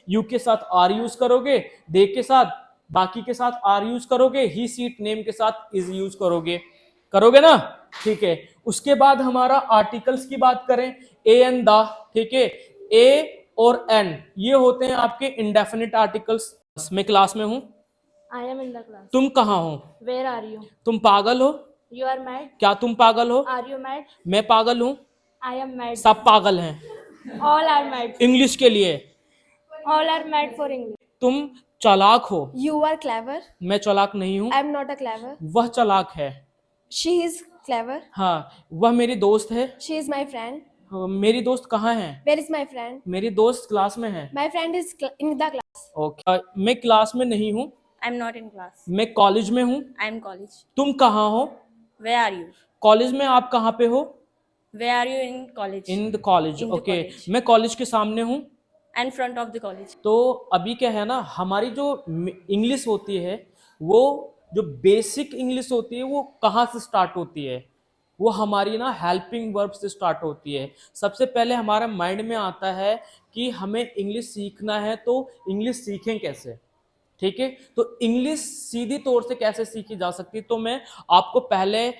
You के साथ are use करोगे, दे के साथ, बाकी के साथ आर यूज करोगे, ही सीट नेम के साथ इज यूज करोगे, करोगे ना, ठीक है। उसके बाद हमारा आर्टिकल्स की बात करें, ए एंड द, ठीक है, ए और एन ये होते हैं आपके इंडेफिनिट आर्टिकल्स। मैं क्लास में हूं, I am in the class. तुम कहाँ हो, वेयर आर यू, तुम पागल हो, यू आर मैड, क्या तुम पागल हो, आर यू मैड, मैं पागल हूं, आई एम मैड, सब पागल हैं। ऑल आर मैड, इंग्लिश के लिए, all are mad for English. तुम चालाक हो, यू आर क्लेवर, मैं चालाक नहीं हूं, I am not a clever, वह चालाक है, शी इज क्लेवर, हाँ वह मेरी दोस्त है, शी इज माई फ्रेंड, मेरी दोस्त कहाँ है, वेयर इज माई फ्रेंड, मेरी दोस्त क्लास में है, my friend is in the class, okay. मैं क्लास में नहीं हूँ, I am not in class, मैं कॉलेज में हूँ, आई एम कॉलेज, तुम कहाँ हो, वेयर आर यू, कॉलेज में आप कहाँ पे हो, where are you in college, in the college, In the okay. college. मैं कॉलेज के सामने हूँ। And front of the college. तो अभी क्या है ना, हमारी जो इंग्लिश होती है, वो जो बेसिक इंग्लिश होती है वो कहाँ से स्टार्ट होती है, वो हमारी ना हेल्पिंग वर्ब से स्टार्ट होती है। सबसे पहले हमारे माइंड में आता है कि हमें इंग्लिश सीखना है, तो इंग्लिश सीखें कैसे, ठीक है। तो इंग्लिश सीधी तौर से कैसे सीखी जा सकती है, तो मैं आपको पहले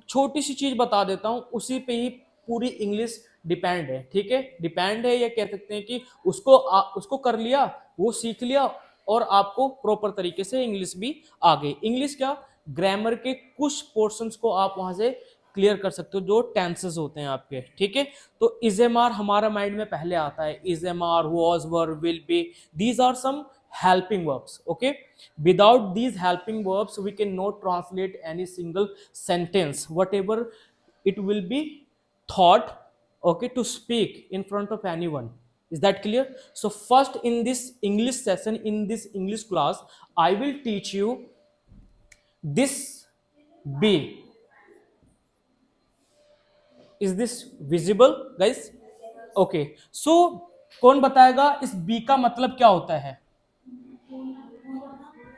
छोटी सी चीज बता देता हूँ, उसी पे ही पूरी इंग्लिश डिपेंड है, ठीक है। डिपेंड है, ये कह सकते हैं कि उसको कर लिया, वो सीख लिया, और आपको प्रॉपर तरीके से इंग्लिश भी आ गई। इंग्लिश क्या, ग्रामर के कुछ पोर्शंस को आप वहां से क्लियर कर सकते हो, जो टेंसेस होते हैं आपके, ठीक है। तो इज एम आर हमारा माइंड में पहले आता है, is am are, was, were, will be, these are some helping verbs, okay. Without these helping verbs we cannot translate any single sentence, whatever it will be thought, okay, to speak in front of anyone. Is that clear? So first, in this English session, in this English class, I will teach you this be. Is this visible guys? Okay, so कौन बताएगा इस B का मतलब क्या होता है?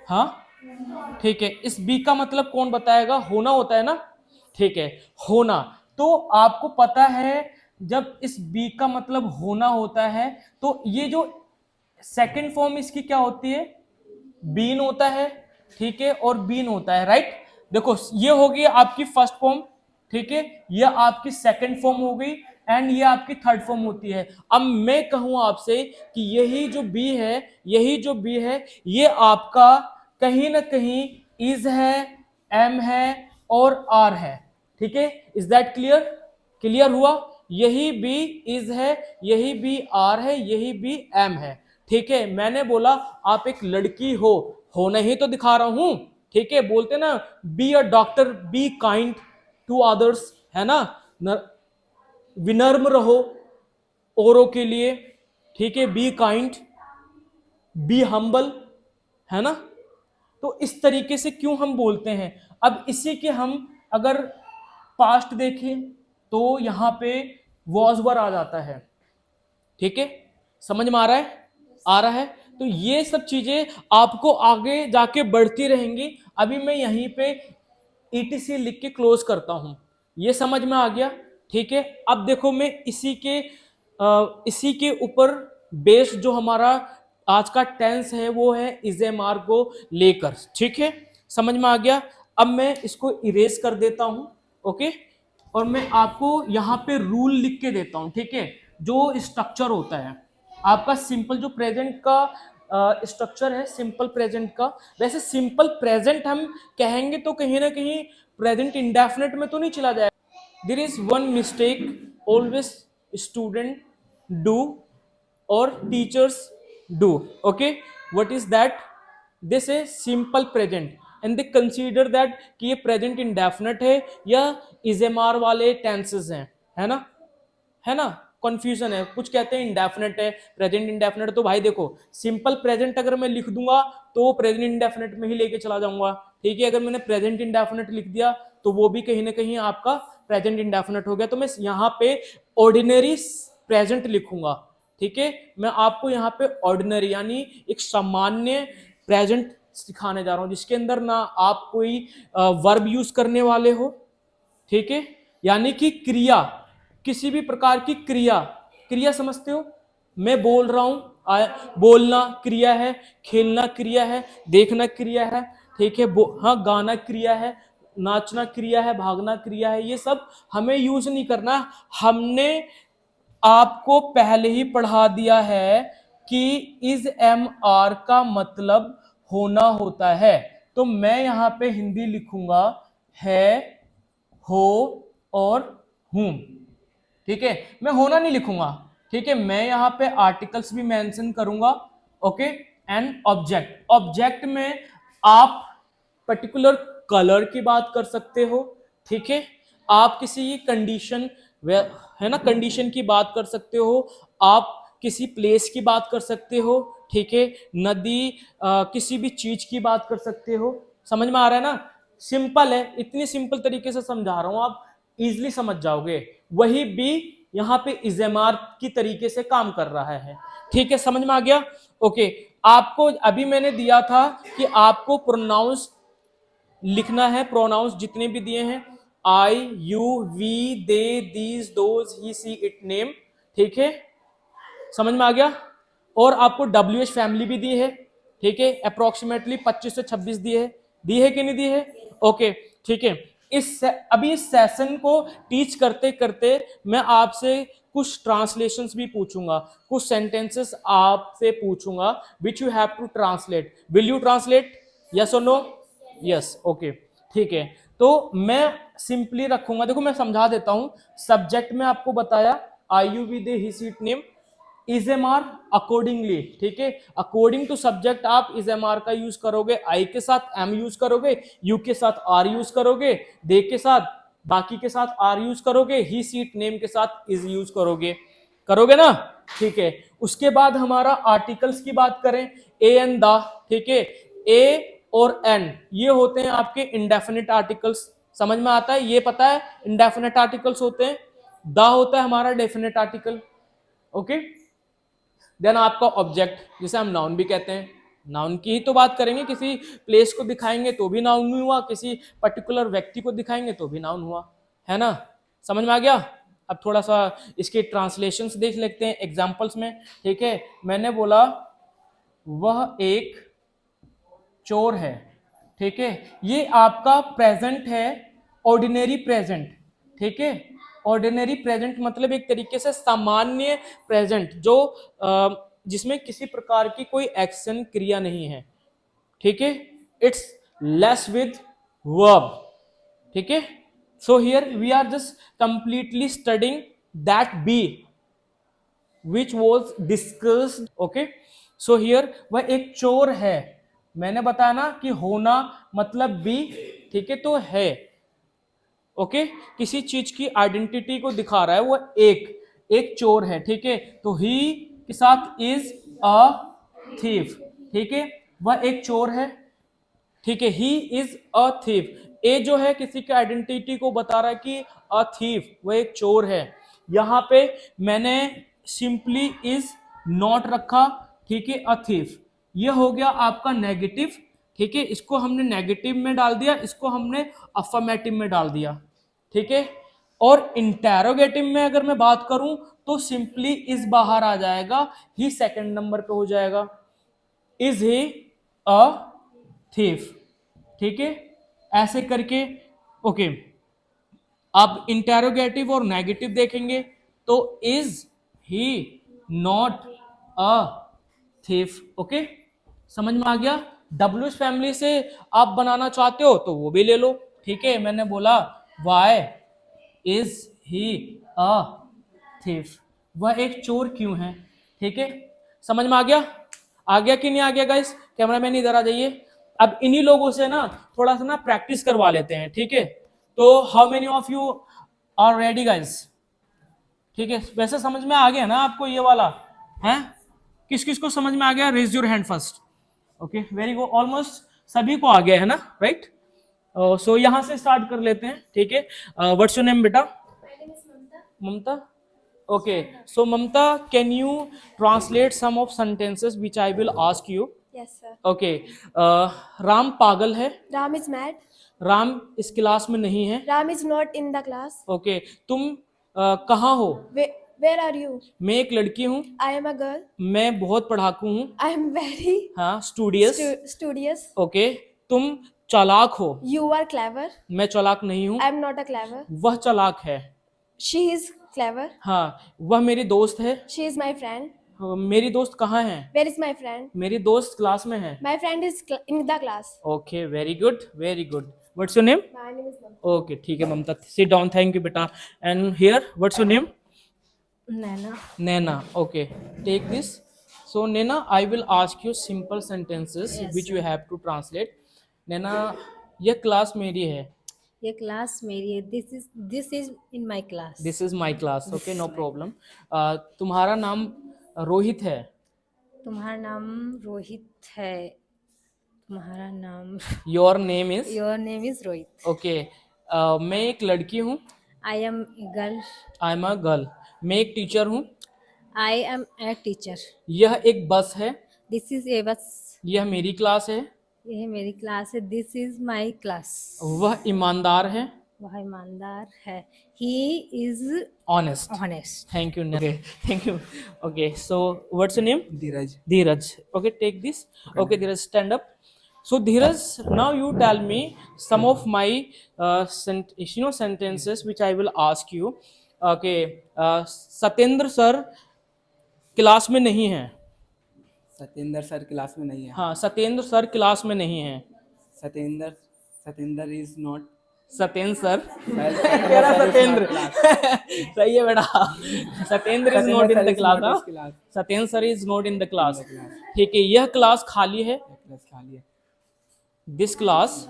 हाँ ठीक है, इस बी का मतलब कौन बताएगा? होना होता है ना, ठीक है, होना। तो आपको पता है जब इस बी का मतलब होना होता है, तो ये जो सेकंड फॉर्म इसकी क्या होती है? बीन होता है, ठीक है, और बीन होता है, राइट। देखो ये होगी आपकी फर्स्ट फॉर्म, ठीक है, ये आपकी सेकंड फॉर्म हो गई, एंड ये आपकी थर्ड फॉर्म होती है। अब मैं कहूं आपसे कि यही जो बी है, यही जो बी है, ये आपका कहीं ना कहीं इज है, एम है और आर है, ठीक है। Is that clear? क्लियर हुआ? यही बी इज है, यही बी आर है, यही बी एम है, ठीक है। मैंने बोला आप एक लड़की हो, होना ही तो दिखा रहा हूं, ठीक है। बोलते ना, be a doctor, be kind to others, है ना, विनम्र रहो औरों के लिए, ठीक है, बी काइंड, बी हम्बल, है ना। तो इस तरीके से क्यों हम बोलते हैं। अब इसी के हम अगर पास्ट देखें तो यहां पे वॉज वर आ जाता है, ठीक है, समझ में आ रहा है? आ रहा है। तो ये सब चीजें आपको आगे जाके बढ़ती रहेंगी। अभी मैं यहीं पे ETC लिख के क्लोज करता हूं, ये समझ में आ गया, ठीक है। अब देखो मैं इसी के ऊपर बेस्ड जो हमारा आज का टेंस है वो है इज एम आर को लेकर, ठीक है, समझ में आ गया। अब मैं इसको इरेज कर देता हूं, ओके, और मैं आपको यहां पे रूल लिख के देता हूं, ठीक है। जो स्ट्रक्चर होता है आपका सिंपल जो प्रेजेंट का स्ट्रक्चर है सिंपल प्रेजेंट का, वैसे सिंपल प्रेजेंट हम कहेंगे तो कहीं ना कहीं प्रेजेंट इंडेफिनिट में तो नहीं चला जाएगा। There is one mistake always student do और teachers do, okay. What is that? This is simple present and they consider that कि ये प्रेजेंट इंडेफिनिट है या इजेमार वाले टेंसेस हैं, है ना, है ना। कंफ्यूजन है, कुछ कहते हैं इंडेफिनिट है, प्रेजेंट इंडेफिनिट। तो भाई देखो, सिंपल प्रेजेंट अगर मैं लिख दूंगा तो प्रेजेंट इंडेफिनिट में ही लेके चला जाऊंगा, ठीक है। अगर मैंने प्रेजेंट इंडेफिनिट लिख दिया तो वो भी कहीं ना कहीं आपका प्रेजेंट इंडेफिनिट हो गया। तो मैं यहाँ पे ऑर्डिनरी प्रेजेंट लिखूंगा, ठीक है। मैं आपको यहाँ पे ऑर्डिनरी यानी एक सामान्य प्रेजेंट सिखाने जा रहा हूँ, जिसके अंदर ना आप कोई वर्ब यूज करने वाले हो, ठीक है, यानी कि क्रिया, किसी भी प्रकार की क्रिया, क्रिया समझते हो, मैं बोल रहा हूं, बोलना क्रिया है, खेलना क्रिया है, देखना क्रिया है, ठीक है, हाँ गाना क्रिया है, नाचना क्रिया है, भागना क्रिया है। ये सब हमें यूज नहीं करना। हमने आपको पहले ही पढ़ा दिया है कि इज एम आर का मतलब होना होता है। तो मैं यहां पे हिंदी लिखूंगा है, हो और हूं, ठीक है। मैं होना नहीं लिखूंगा, ठीक है। मैं यहां पे आर्टिकल्स भी मेंशन करूंगा, ओके। एंड ऑब्जेक्ट, ऑब्जेक्ट में आप पर्टिकुलर कलर की बात कर सकते हो, ठीक है। आप किसी कंडीशन, है ना, कंडीशन की बात कर सकते हो, आप किसी प्लेस की बात कर सकते हो, ठीक है। नदी, किसी भी चीज की बात कर सकते हो। समझ में आ रहा है ना? सिंपल है, इतनी सिंपल तरीके से समझा रहा हूं, आप इजिली समझ जाओगे। वही बी यहां पे इजेमार की तरीके से काम कर रहा है, ठीक है। समझ में आ गया? ओके। आपको अभी मैंने दिया था कि आपको प्रोनाउंस लिखना है, प्रोनाउंस जितने भी दिए हैं, I, you, we, they, these, those, he, she, it, name, ठीक है। समझ में आ गया? और आपको WH फैमिली भी दी है, ठीक है। अप्रोक्सीमेटली 25 से 26 दी है कि नहीं दी है? ओके, ठीक है। अभी इस सेशन को टीच करते करते मैं आपसे कुछ ट्रांसलेशंस भी पूछूंगा, कुछ सेंटेंसेस आपसे पूछूंगा which you have to translate. Will you translate? Yes और नो? यस, ओके, ठीक है। तो मैं सिंपली रखूंगा, देखो मैं समझा देता हूं। सब्जेक्ट में आपको बताया I, you, we, they, he, she, it, name. Is am are accordingly, ठीक है। अकॉर्डिंग टू सब्जेक्ट आप इज एम आर का यूज करोगे, आई के साथ एम यूज करोगे, यू के साथ आर यूज करोगे, दे के साथ, बाकी के साथ आर यूज करोगे, ही, सीट, नेम के साथ इज यूज करोगे, करोगे ना? ठीक है। उसके बाद हमारा आर्टिकल्स की बात करें, ए एंड द, ठीक है। ए और एन ये होते हैं आपके इंडेफिनिट आर्टिकल्स। समझ में आता है? ये पता है इंडेफिनिट आर्टिकल्स होते हैं। द होता है हमारा डेफिनेट आर्टिकल, ओके। देन आपका ऑब्जेक्ट, जिसे हम नाउन भी कहते हैं। नाउन की ही तो बात करेंगे, किसी प्लेस को दिखाएंगे तो भी नाउन हुआ, किसी पर्टिकुलर व्यक्ति को दिखाएंगे तो भी नाउन हुआ, है ना? समझ में आ गया? अब थोड़ा सा इसके ट्रांसलेशंस देख लेते हैं एग्जांपल्स में, ठीक है। मैंने बोला वह एक चोर है, ठीक है। ये आपका प्रेजेंट है, ऑर्डिनरी प्रेजेंट, ठीक है। ऑर्डिनरी प्रेजेंट मतलब एक तरीके से सामान्य प्रेजेंट, जो जिसमें किसी प्रकार की कोई एक्शन क्रिया नहीं है, ठीक है। इट्स लेस विद वर्ब, ठीक है। So here we are just completely studying that be which was discussed, okay. so here वह एक चोर है, मैंने बताया ना कि होना मतलब भी, ठीक है, तो है, ओके। किसी चीज की आइडेंटिटी को दिखा रहा है, वो एक चोर है, ठीक है। तो ही के साथ इज अ थीफ, ठीक है। वह एक चोर है, ठीक है। ही इज अ थीफ, ए जो है किसी की आइडेंटिटी को बता रहा है कि अ थीफ, वह एक चोर है। यहां पे मैंने सिंपली इज नॉट रखा, ठीक है, अ थीफ। ये हो गया आपका नेगेटिव, ठीक है। इसको हमने नेगेटिव में डाल दिया, इसको हमने अफर्मेटिव में डाल दिया, ठीक है। और इंटेरोगेटिव में अगर मैं बात करूं तो सिंपली इज बाहर आ जाएगा, ही सेकंड नंबर पे हो जाएगा। इज ही अ थीफ, ठीक है। ऐसे करके, ओके। अब इंटेरोगेटिव और नेगेटिव देखेंगे तो is he not a thief, okay. समझ में आ गया? WH फैमिली से आप बनाना चाहते हो तो वो भी ले लो, ठीक है। मैंने बोला why is he a thief, वह एक चोर क्यों है, ठीक है। समझ में आ गया कि नहीं आ गया गाइस? कैमरामैन इधर आ जाइए। अब इन्हीं लोगों से ना थोड़ा सा ना प्रैक्टिस करवा लेते हैं, ठीक है। तो how many of you are ready guys? ठीक है, वैसे समझ में आ गया ना आपको ये वाला है? किस किस को समझ में आ गया? Raise your hand first. Okay, very good, almost सभी को आ गया है ना, राइट? सो यहां से स्टार्ट कर लेते हैं, ठीक है। व्हाट्स योर नेम बेटा? ममता। Okay, so Mamta, can you translate some of sentences which I will ask you? Yes, sir. Okay, Ram पागल है। Ram is mad. राम इस क्लास में नहीं है। Ram is not in the class. Okay, तुम कहाँ हो? Where are you? मैं एक लड़की हूँ, I am a girl. मैं बहुत पढ़ाकू हूँ, I am very हाँ स्टूडियस, studious. ओके, तुम चालाक हो, You are clever. मैं चालाक नहीं हूँ, I am not a clever. वह चालाक है, She is clever. हाँ वह मेरी दोस्त है, She is my friend. मेरी दोस्त कहाँ है? Where is my friend? मेरी दोस्त क्लास में है। My friend is in the class. Okay very good very good. What's your name? My name is Mamta. Okay ठीक है ममता, सिट डाउन, थैंक यू बेटा। And here what's your name? Nana. Nana, okay. Take this. So Nana, I will ask you simple sentences which you have to translate. Nana, ये class मेरी है. ये class मेरी है. This is in my class. This is my class. Okay, no problem. तुम्हारा नाम रोहित है. तुम्हारा नाम रोहित है. तुम्हारा नाम Your name is. Your name is Rohit. Okay. मैं एक लड़की हूँ. I am girl. I am a girl. मैं एक टीचर हूँ. I am a teacher. यह एक बस है. दिस इज ए बस. यह मेरी क्लास है. यह मेरी क्लास है. This is my class. वह ईमानदार है. वह ईमानदार है. He is Honest. Honest. Thank you. Okay, thank you. Okay, so what's your name? Dheeraj. Dheeraj. Okay, take this. Okay, Dheeraj, stand up. So Dheeraj, now you tell me some of my sentences which I will ask you. Okay, Satyendra sir class में नहीं है. Satyendra sir class में नहीं है. हाँ, Satyendra sir class में नहीं है. Satyendra is not. Satyendra sir मेरा सत्येंद्र सही है बेटा. Satyendra is not in the class. Satyendra sir is not in the class. ठीक है, यह क्लास खाली है. क्लास खाली है. This class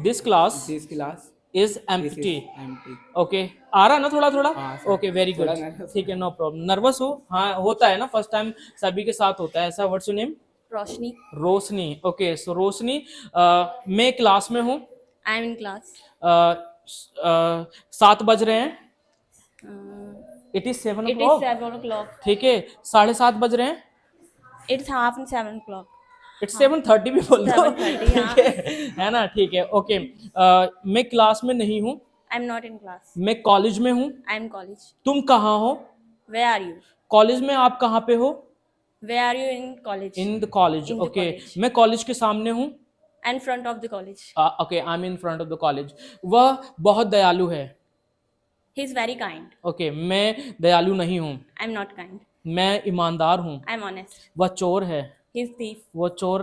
this class is empty. Empty. Okay, आ रहा ना थोड़ा थोड़ा? हाँ, ओके वेरी गुड. थोड़ा nervous. ठीक है, नो प्रॉब्लम. नर्वस हो? हाँ होता है ना, फर्स्ट टाइम सभी के साथ होता है ऐसा. What's your name? Roshni. Roshni. Okay, so Roshni, मैं क्लास में हूँ. I am in class. 7 बज रहे हैं. It is 7 It is o'clock. 7 o'clock. ठीक है, 7:30 बज रहे हैं. It's half and 7 o'clock. It's 7:30 भी बोल दो. 7:30, हाँ. ठीक है ना? ठीक है, ओके. मैं क्लास में नहीं हूँ. I'm not in class. मैं कॉलेज में हूँ. I'm in college. तुम कहाँ हो? Where are you? कॉलेज में आप कहाँ पे हो? Where are you in college? In the college. In the okay, college. मैं कॉलेज के सामने हूँ. And front of the college. Okay, I am in front of the college. वह बहुत दयालु है. He's very kind. ओके, मैं दयालु नहीं हूँ. I'm not kind. मैं ईमानदार हूँ. I'm honest. वह चोर है. He's thief. वो चोर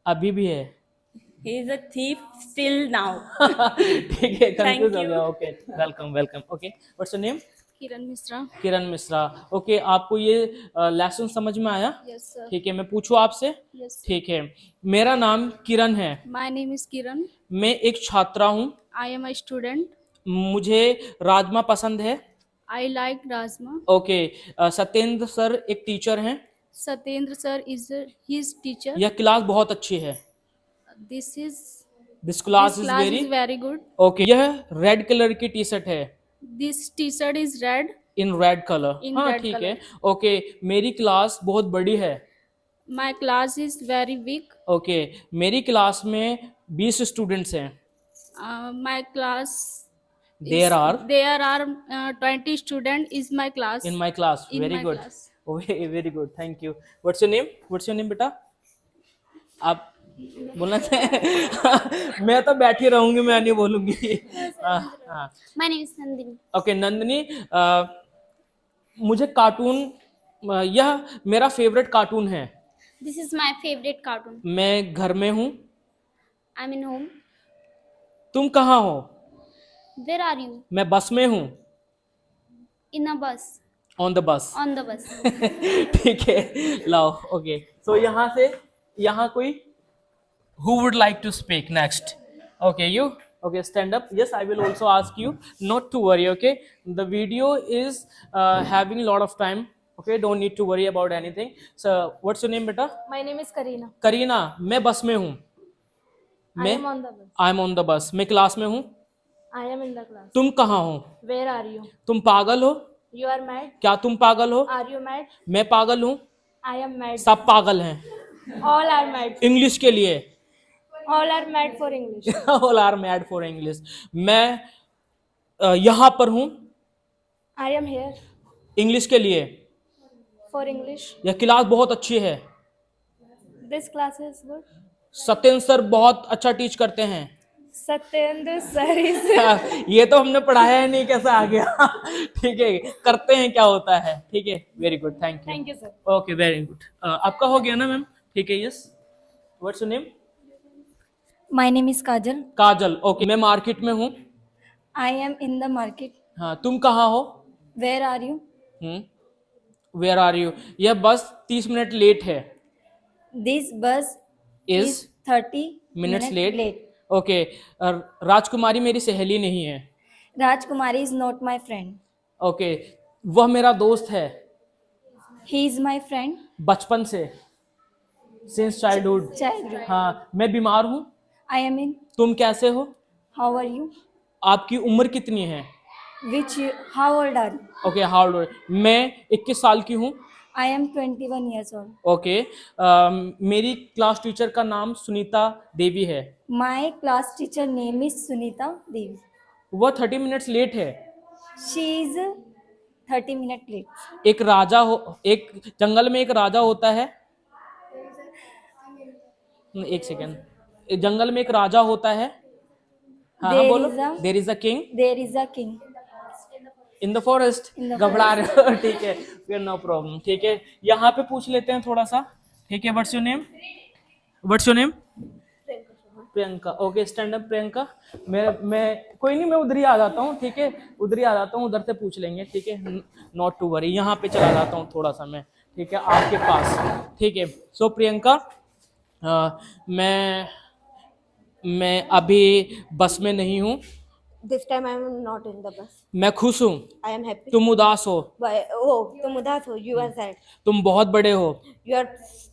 अभी भी है. He's a thief still now. ठीक है, कंफ्यूज हो you. गया. Okay, welcome welcome. Okay, what's your name? Kiran Misra. Kiran Mishra. Okay, आपको ये लेसन समझ में आया? Yes, sir. ठीक है, मैं पूछूं आपसे? Yes. ठीक है, मेरा नाम किरण है. My name is Kiran. मैं एक छात्रा हूँ. I am a student. मुझे राजमा पसंद है. I like Rajma. Okay, Satyendra sir एक टीचर हैं. Satyendra sir is his teacher. यह क्लास बहुत अच्छी है. This this class this is class very. is very good. Okay, यह रेड कलर की टी शर्ट है. This t-shirt is red. In red colour. In हाँ red ठीक color. है. ओके, मेरी क्लास बहुत बड़ी है. My class is very big. Okay, मेरी क्लास में 20 स्टूडेंट्स हैं. My class. There are. There are 20 students is my class. In my class. In Very my good. class. Very good. Thank you. What's your name? What's your name बेटा? आप बोलना चाहे? मैं तो बैठी रहूंगी, मैं नहीं बोलूंगी. हाँ. My name is Nandini. Okay, Nandini, मुझे कार्टून, यह मेरा फेवरेट कार्टून है. This is my favorite cartoon. मैं घर में हूँ. I'm in home. तुम कहाँ हो? Where are you? मैं बस में हूँ. In a bus. On the bus. On the bus. ठीक है, लाओ. ओके, सो यहाँ से यहाँ कोई who would like to speak next? Okay, you. Okay, stand up. Yes, I will also ask you not to worry. Okay, the video is having a lot of time. Okay, don't need to worry about anything. So what's your name beta? My name is Karina. Kareena. मैं बस में हूँ. I am on the bus. I am on the bus. मैं class में हूँ. I am in the class. तुम कहाँ हो? Where are you? तुम पागल हो? You are mad? क्या तुम पागल हो? Are you mad? मैं पागल हूँ. I am mad. सब पागल हैं. All are mad. इंग्लिश के लिए. All are mad for English. All are mad for English. मैं यहाँ पर हूँ. I am here. इंग्लिश के लिए? For English. यह क्लास बहुत अच्छी है। This class is good. Satyendra sir बहुत अच्छा टीच करते हैं। Satyendra sir is. ये तो हमने पढ़ाया है नहीं, कैसा आ गया। ठीक है, करते हैं क्या होता है। ठीक है, very good, thank you. Thank you, sir. Okay, very good. आपका हो गया ना मैम? ठीक है, yes. What's your name? My name is Kajal. Kajal. Okay, मैं मार्केट में हूँ। I am in the market. हाँ, तुम कहाँ हो? Where are you? Where are you? यह बस 30 मिनट लेट है। This bus is is 30 minutes minutes late. Okay, राजकुमारी मेरी सहेली नहीं है। Rajkumari is not my friend. Okay, वह मेरा दोस्त है He is my friend. बचपन से, सिंस चाइल्डहुड। Childhood. हाँ, मैं बीमार हूँ। I am in. तुम कैसे हो? How are you? आपकी उम्र कितनी है? How old are you? Okay, how old? मैं 21 साल की हूँ। I am 21 years old. Okay, मेरी क्लास टीचर का नाम सुनीता देवी है। My class teacher name is Sunita Devi. वह 30 मिनट्स लेट है। She is 30 minutes late. एक जंगल में एक राजा होता है। एक सेकेंड। जंगल में एक राजा होता है। हाँ, There बोलो। is a- there is a king There is a king. In the forest. In the घबरा रहे हो? ठीक है, फिर नो प्रॉब्लम। ठीक है, यहाँ पे पूछ लेते हैं थोड़ा सा। ठीक है, what's your name? What's your name? Priyanka. Okay, stand up Priyanka. मैं कोई नहीं, मैं उधर ही आ जाता हूँ। ठीक है, उधर ही आ जाता हूँ, उधर से पूछ लेंगे। ठीक है, नॉट टू वरी। यहाँ पे चला जाता हूँ थोड़ा सा मैं। ठीक है, आपके पास। ठीक है, सो प्रियंका, मैं अभी बस में नहीं हूँ। This time I am not in the bus. मैं खुश हूँ। I am happy. तुम उदास हो। तुम उदास हो. You are sad. तुम बहुत बड़े हो। You are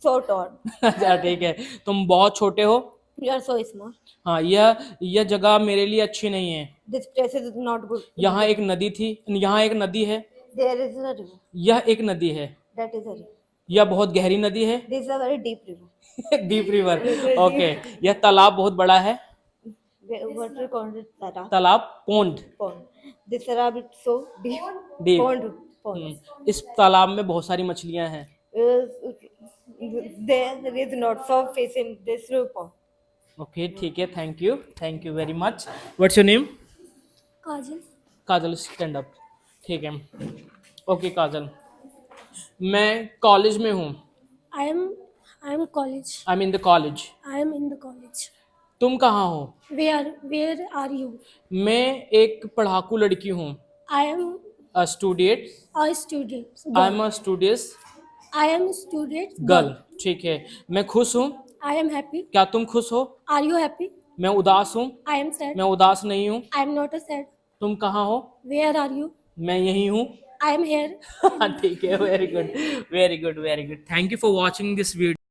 so tall. अच्छा, ठीक है, तुम बहुत छोटे हो। You are so small. हाँ, यह जगह मेरे लिए अच्छी नहीं है। This place is not good. यहाँ एक नदी थी, यहाँ एक नदी है। There is a river. यह एक नदी है। That is a river. यह बहुत गहरी नदी है। This is a very deep river. Deep river. Okay, यह तालाब बहुत बड़ा है। What we call it Tarab. तालाब, pond. Pond. This Tarab is so deep. Deep. Pond. इस तालाब में बहुत सारी मछलियां हैं। There is not so fish in this pond. Okay, ठीक है, thank you very much. What's your name? Kajal. Kajal, stand up. ठीक है, ओके काजल, मैं कॉलेज में हूँ। I am college. I am in the college. I am in the college. तुम कहाँ हो? Where are you? मैं एक पढ़ाकू लड़की हूँ। I am a student. a student. I am a student I am a student. Girl. ठीक है, मैं खुश हूँ। I am happy. क्या तुम खुश हो? Are you happy? मैं उदास हूँ। I am sad. मैं उदास नहीं हूँ। I am not a sad. तुम कहाँ हो? Where are you? मैं यहीं हूँ। I am here. ठीक है, very good, thank you for watching this video.